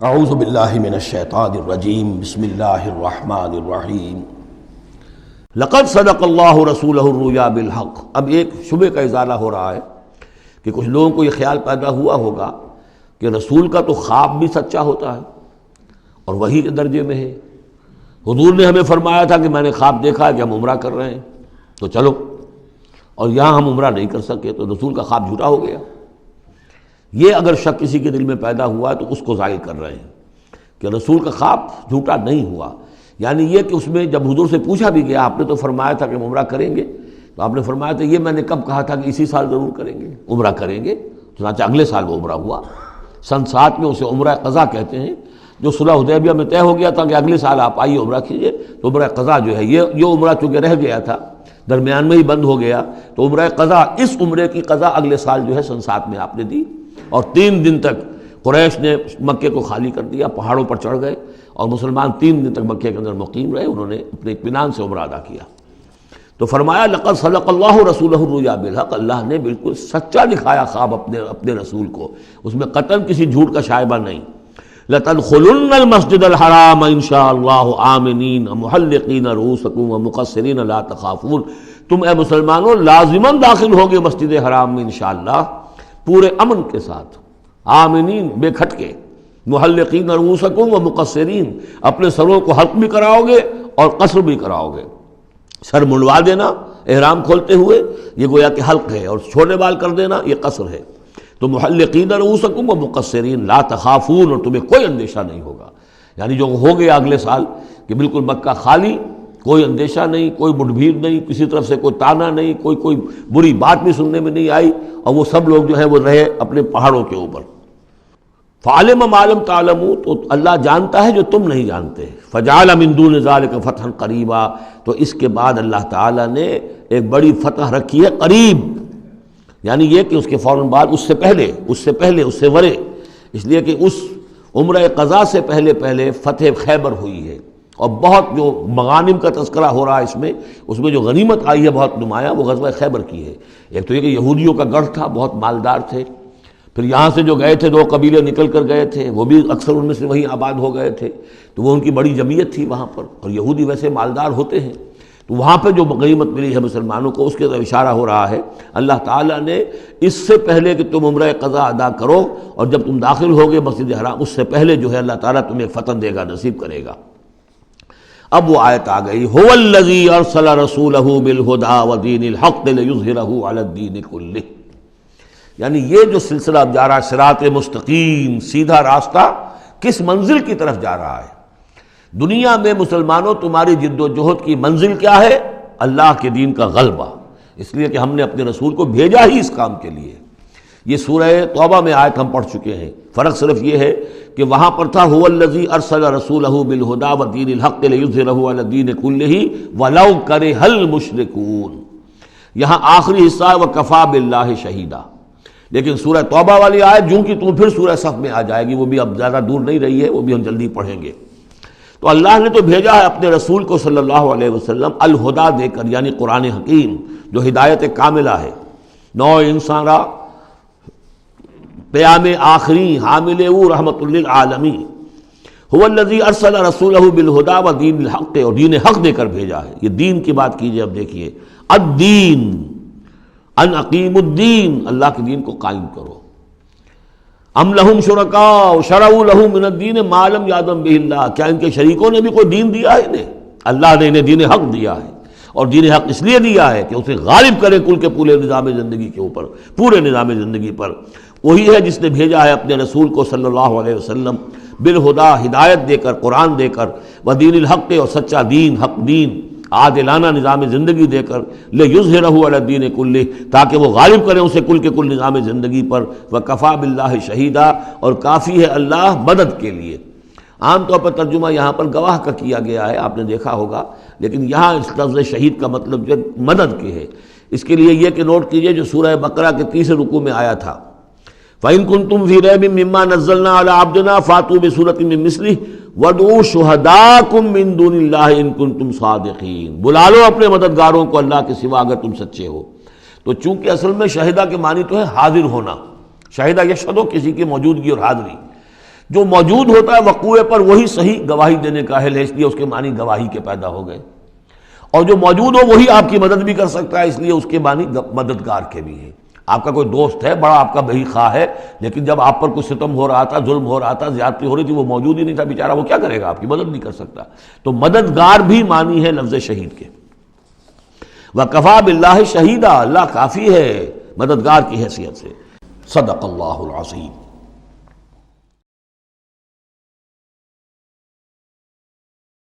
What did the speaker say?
اعوذ باللہ من الشیطان الرجیم بسم اللہ الرحمن الرحیم لقد صدق اللہ رسولہ الرؤیا بالحق۔ اب ایک شبہ کا ازالہ ہو رہا ہے کہ کچھ لوگوں کو یہ خیال پیدا ہوا ہوگا کہ رسول کا تو خواب بھی سچا ہوتا ہے اور وحی کے درجے میں ہے۔ حضور نے ہمیں فرمایا تھا کہ میں نے خواب دیکھا ہے کہ ہم عمرہ کر رہے ہیں تو چلو، اور یہاں ہم عمرہ نہیں کر سکے تو رسول کا خواب جھوٹا ہو گیا۔ یہ اگر شک کسی کے دل میں پیدا ہوا تو اس کو ظاہر کر رہے ہیں کہ رسول کا خواب جھوٹا نہیں ہوا، یعنی یہ کہ اس میں جب حضور سے پوچھا بھی گیا آپ نے تو فرمایا تھا کہ ہم عمرہ کریں گے، تو آپ نے فرمایا تھا یہ میں نے کب کہا تھا کہ اسی سال ضرور کریں گے، عمرہ کریں گے، چنانچہ اگلے سال وہ عمرہ ہوا۔ سن 7 میں اسے عمرہ قضا کہتے ہیں، جو صلح حدیبیہ میں طے ہو گیا تھا کہ اگلے سال آپ آئیے عمرہ کیجئے، تو عمرہ قضا جو ہے یہ عمرہ چونکہ رہ گیا تھا درمیان میں ہی بند ہو گیا، تو عمرہ قضا، اس عمرے کی قضا اگلے سال جو ہے سن 7 میں آپ نے دی، اور 3 دن تک قریش نے مکے کو خالی کر دیا، پہاڑوں پر چڑھ گئے اور مسلمان 3 دن تک مکے کے اندر مقیم رہے، انہوں نے اپنے اطمینان سے عمرہ ادا کیا۔ تو فرمایا لقد صدق اللہ رسولہ الرؤیا بالحق، اللہ نے بالکل سچا دکھایا خواب اپنے رسول کو، اس میں قطعاً کسی جھوٹ کا شائبہ نہیں۔ لَتَدْخُلُنَّ الْمَسْجِدَ الْحَرَامَ إِنْ شَاءَ اللَّهُ آمِنِينَ مُحَلِّقِينَ رُؤُوسَكُمْ وَمُقَصِّرِينَ لَا تَخَافُونَ، تم اے مسلمانوں لازماً داخل ہوگے مسجد حرام میں انشاءاللہ پورے امن کے ساتھ، آمنین بے کھٹ کے، محلقین رؤوسکم و مقصرین، اپنے سروں کو حلق بھی کراؤ گے اور قصر بھی کراؤ گے۔ سر منڈوا دینا احرام کھولتے ہوئے یہ گویا کہ حلق ہے، اور چھوٹے بال کر دینا یہ قصر ہے۔ تو محلقین رؤوسکم و مقصرین لا تخافون، اور تمہیں کوئی اندیشہ نہیں ہوگا، یعنی جو ہو گیا اگلے سال کہ بالکل مکہ خالی، کوئی اندیشہ نہیں، کوئی مڈ بھیڑ نہیں، کسی طرف سے کوئی تانا نہیں، کوئی بری بات بھی سننے میں نہیں آئی، اور وہ سب لوگ جو ہیں وہ رہے اپنے پہاڑوں کے اوپر۔ فعلم ما لم تعلموا، تو اللہ جانتا ہے جو تم نہیں جانتے۔ فجعل من دون ذلك فتحا قریبا، تو اس کے بعد اللہ تعالیٰ نے ایک بڑی فتح رکھی ہے قریب، یعنی یہ کہ اس کے فوراً بعد اس سے پہلے ورے، اس لیے کہ اس عمرہ قضا سے پہلے فتح خیبر ہوئی ہے، اور بہت جو مغانم کا تذکرہ ہو رہا ہے اس میں جو غنیمت آئی ہے بہت نمایاں، وہ غزوہ خیبر کی ہے۔ ایک تو یہ کہ یہودیوں کا گڑھ تھا، بہت مالدار تھے، پھر یہاں سے جو گئے تھے 2 قبیلے نکل کر گئے تھے، وہ بھی اکثر ان میں سے وہیں آباد ہو گئے تھے، تو وہ ان کی بڑی جمعیت تھی وہاں پر، اور یہودی ویسے مالدار ہوتے ہیں، تو وہاں پہ جو غنیمت ملی ہے مسلمانوں کو اس کے طرف اشارہ ہو رہا ہے۔ اللہ تعالیٰ نے اس سے پہلے کہ تم عمرہ قضا ادا کرو اور جب تم داخل ہوگے مسجد حرام، اس سے پہلے جو ہے اللہ تعالیٰ تمہیں فتح دے گا، نصیب کرے گا۔ اب وہ آیت آ گئی، هو الذی ارسل رسولہ بالہدی ودین الحق لیظہرہ علی الدین کلہ، یعنی یہ جو سلسلہ اب جا رہا ہے، صراط مستقیم، سیدھا راستہ کس منزل کی طرف جا رہا ہے؟ دنیا میں مسلمانوں تمہاری جد و جہد کی منزل کیا ہے؟ اللہ کے دین کا غلبہ، اس لیے کہ ہم نے اپنے رسول کو بھیجا ہی اس کام کے لیے۔ یہ سورہ توبہ میں آیت ہم پڑھ چکے ہیں، فرق صرف یہ ہے کہ وہاں پر تھا هو الذی ارسل رسولہ بالہدی ودین الحق لیظہرہ علی الدین کلہ ولو کرہ المشرکون، یہاں آخری حصہ ہے وکفی باللہ شہیدا، لیکن سورہ توبہ والی آیت جوں کی توں پھر سورہ صف میں آ جائے گی، وہ بھی اب زیادہ دور نہیں رہی ہے، وہ بھی ہم جلدی پڑھیں گے۔ تو اللہ نے تو بھیجا ہے اپنے رسول کو صلی اللہ علیہ وسلم الہدا دے کر، یعنی قرآن حکیم جو ہدایت کاملہ ہے، نو انسان را پیام آخری حامل او رحمت للعالمین، هو الذی ارسل رسولہ بالہدی ودین الحق، اور دین حق دے کر بھیجا ہے۔ یہ دین کی بات کیجئے، اب دیکھیے الدین، ان اقیم الدین، اللہ کے دین کو قائم کرو۔ ام لہم شرکاء شرعوا لہم من الدین ما لم یأذن بہ اللہ، کیا ان کے شریکوں نے بھی کوئی دین دیا ہے انہیں؟ اللہ نے انہیں دین حق دیا ہے، اور دین حق اس لیے دیا ہے کہ اسے غالب کرے کل کے پورے نظام زندگی کے اوپر، پورے نظام زندگی پر۔ وہی ہے جس نے بھیجا ہے اپنے رسول کو صلی اللہ علیہ وسلم بالہدا، ہدایت دے کر، قرآن دے کر، ودین الحق، اور سچا دین، حق دین، عادلانہ نظام زندگی دے کر، لیظہرہ علی الدین کلہ، تاکہ وہ غالب کریں اسے کل کے کل نظام زندگی پر، وکفی باللہ شہیدا، اور کافی ہے اللہ مدد کے لیے۔ عام طور پر ترجمہ یہاں پر گواہ کا کیا گیا ہے، آپ نے دیکھا ہوگا، لیکن یہاں اس لفظ شہید کا مطلب جو مدد کے ہے۔ اس کے لیے یہ کہ نوٹ کیجئے جو سورہ بقرہ کے 30 رکوع میں آیا تھا، فَإِن كُنتُمْ فِي رَيْبٍ مِّمَّا نَزَّلْنَا عَلَىٰ عَبْدِنَا فَأْتُوا بِسُورَةٍ مِّن مِّثْلِهِ وَادْعُوا شُهَدَاءَكُم مِّن دُونِ اللَّهِ إِن كُنتُمْ صَادِقِينَ، بلا لو اپنے مددگاروں کو اللہ کے سوا اگر تم سچے ہو۔ تو چونکہ اصل میں شہیدہ کے معنی تو ہے حاضر ہونا، شہیدہ یشہد، کسی کی موجودگی اور حاضری، جو موجود ہوتا ہے وقوع پر وہی صحیح گواہی دینے کا اہل ہے، اس لیے اس کے معنی گواہی کے پیدا ہو گئے، اور جو موجود ہو وہی آپ کی مدد بھی کر سکتا ہے، اس لیے اس کے معنی مددگار کے بھی ہیں۔ آپ کا کوئی دوست ہے، بڑا آپ کا بہی خواہ ہے، لیکن جب آپ پر کوئی ستم ہو رہا تھا، ظلم ہو رہا تھا، زیادتی ہو رہی تھی، وہ موجود ہی نہیں تھا بیچارہ، وہ کیا کرے گا؟ آپ کی مدد نہیں کر سکتا۔ تو مددگار بھی معنی ہے لفظ شہید کے۔ وَكَفَى بِاللَّهِ شَهِيدًا، اللہ کافی ہے مددگار کی حیثیت سے۔ صدق اللہ العظیم۔